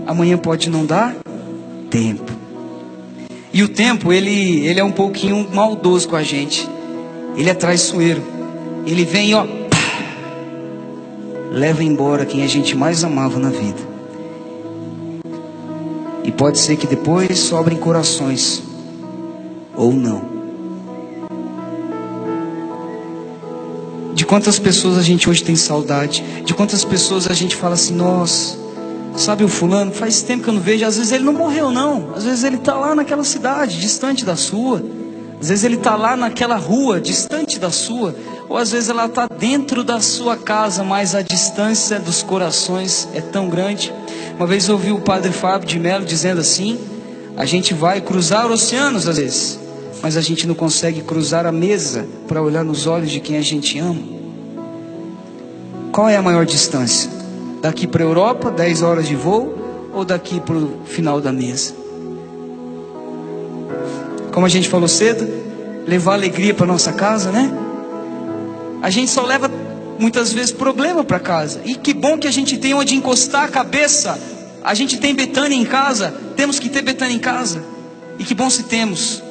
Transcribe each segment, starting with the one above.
amanhã pode não dar tempo. E o tempo, ele é um pouquinho maldoso com a gente. Ele é traiçoeiro. Ele vem e leva embora quem a gente mais amava na vida. E pode ser que depois sobrem corações, ou não. De quantas pessoas a gente hoje tem saudade? De quantas pessoas a gente fala assim, nossa, sabe o fulano? Faz tempo que eu não vejo. Às vezes ele não morreu não. Às vezes ele está lá naquela cidade, distante da sua. Às vezes ele está lá naquela rua, distante da sua. Ou às vezes ela está dentro da sua casa, mas a distância dos corações é tão grande. Uma vez eu ouvi o padre Fábio de Mello dizendo assim: a gente vai cruzar oceanos às vezes, mas a gente não consegue cruzar a mesa para olhar nos olhos de quem a gente ama. Qual é a maior distância? Daqui para a Europa, 10 horas de voo, ou daqui para o final da mesa? Como a gente falou cedo, levar alegria para nossa casa, né? A gente só leva muitas vezes problema para casa. E que bom que a gente tem onde encostar a cabeça. A gente tem Betânia em casa, temos que ter Betânia em casa. E que bom se temos.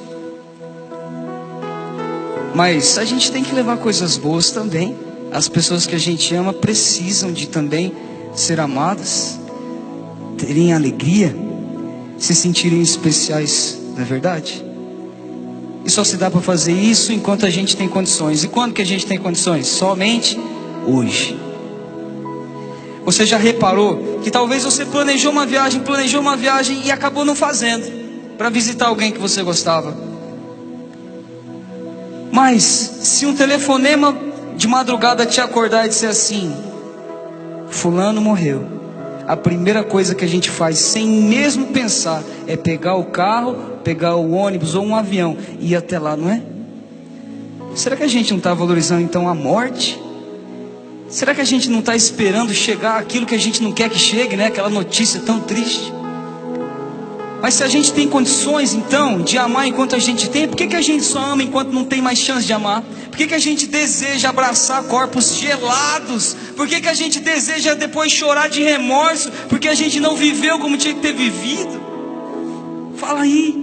Mas a gente tem que levar coisas boas também. As pessoas que a gente ama precisam de também ser amadas, terem alegria, se sentirem especiais, não é verdade? E só se dá para fazer isso enquanto a gente tem condições. E quando que a gente tem condições? Somente hoje. Você já reparou que talvez você planejou uma viagem e acabou não fazendo, para visitar alguém que você gostava? Mas se um telefonema de madrugada te acordar e disser assim: fulano morreu, a primeira coisa que a gente faz, sem mesmo pensar, é pegar o carro, pegar o ônibus ou um avião e ir até lá, não é? Será que a gente não está valorizando então a morte? Será que a gente não está esperando chegar aquilo que a gente não quer que chegue, né? Aquela notícia tão triste. Mas se a gente tem condições então de amar enquanto a gente tem, por que a gente só ama enquanto não tem mais chance de amar? Por que a gente deseja abraçar corpos gelados? Por que a gente deseja depois chorar de remorso? Porque a gente não viveu como tinha que ter vivido? Fala aí.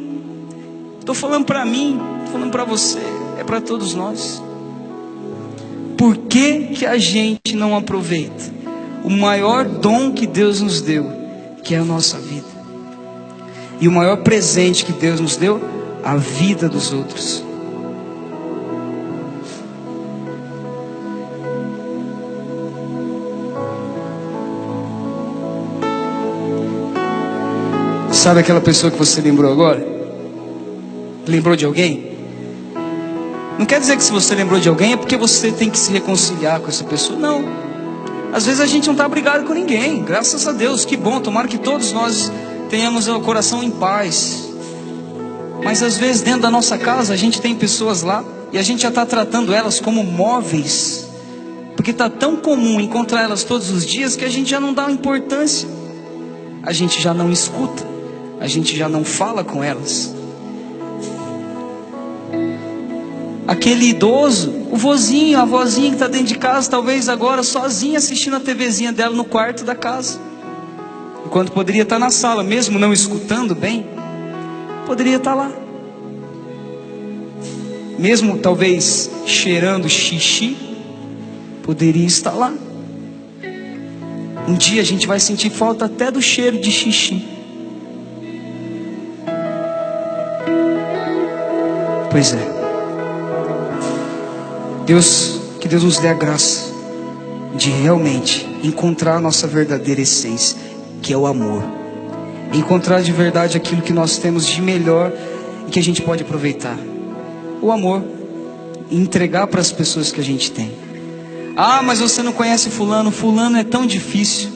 Estou falando para mim, estou falando para você, é para todos nós. Por que a gente não aproveita o maior dom que Deus nos deu, que é a nossa vida? E o maior presente que Deus nos deu, a vida dos outros. Sabe aquela pessoa que você lembrou agora? Lembrou de alguém? Não quer dizer que se você lembrou de alguém é porque você tem que se reconciliar com essa pessoa. Não. Às vezes a gente não está brigado com ninguém. Graças a Deus, que bom. Tomara que todos nós tenhamos o coração em paz. Mas às vezes dentro da nossa casa a gente tem pessoas lá e a gente já está tratando elas como móveis, porque está tão comum encontrar elas todos os dias que a gente já não dá importância. A gente já não escuta, a gente já não fala com elas. Aquele idoso, o vozinho, a vozinha que está dentro de casa, talvez agora sozinha assistindo a TVzinha dela no quarto da casa, enquanto poderia estar na sala, mesmo não escutando bem, poderia estar lá. Mesmo talvez cheirando xixi, poderia estar lá. Um dia a gente vai sentir falta até do cheiro de xixi. Pois é. Que Deus nos dê a graça de realmente encontrar a nossa verdadeira essência, que é o amor. Encontrar de verdade aquilo que nós temos de melhor e que a gente pode aproveitar. O amor. Entregar para as pessoas que a gente tem. Ah, mas você não conhece fulano. Fulano é tão difícil.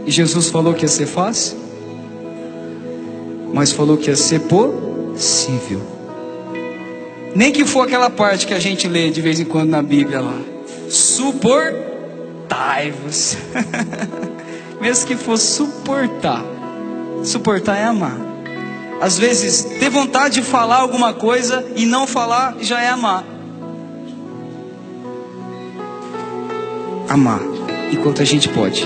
E Jesus falou que ia ser fácil? Mas falou que ia ser possível. Nem que for aquela parte que a gente lê de vez em quando na Bíblia lá. Suportai-vos. Mesmo que for suportar. Suportar é amar. Às vezes, ter vontade de falar alguma coisa e não falar já é amar. Amar enquanto a gente pode.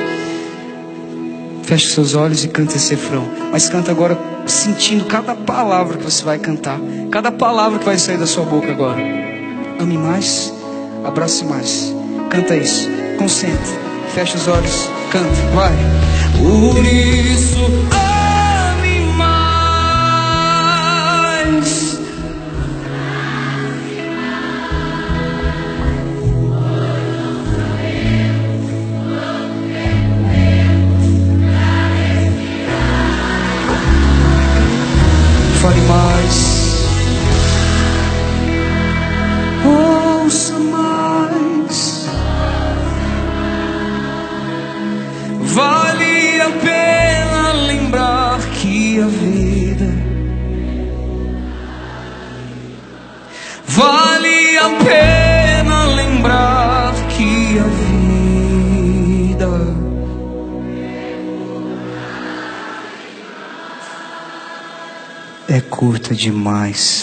Feche seus olhos e canta esse refrão. Mas canta agora sentindo cada palavra que você vai cantar. Cada palavra que vai sair da sua boca agora. Ame mais, abrace mais. Canta isso, concentre. Feche os olhos, canta, vai. Por isso ame mais. Fale mais. Ouça mais. Vale a pena lembrar que a vida vale a pena lembrar que a vida é curta demais.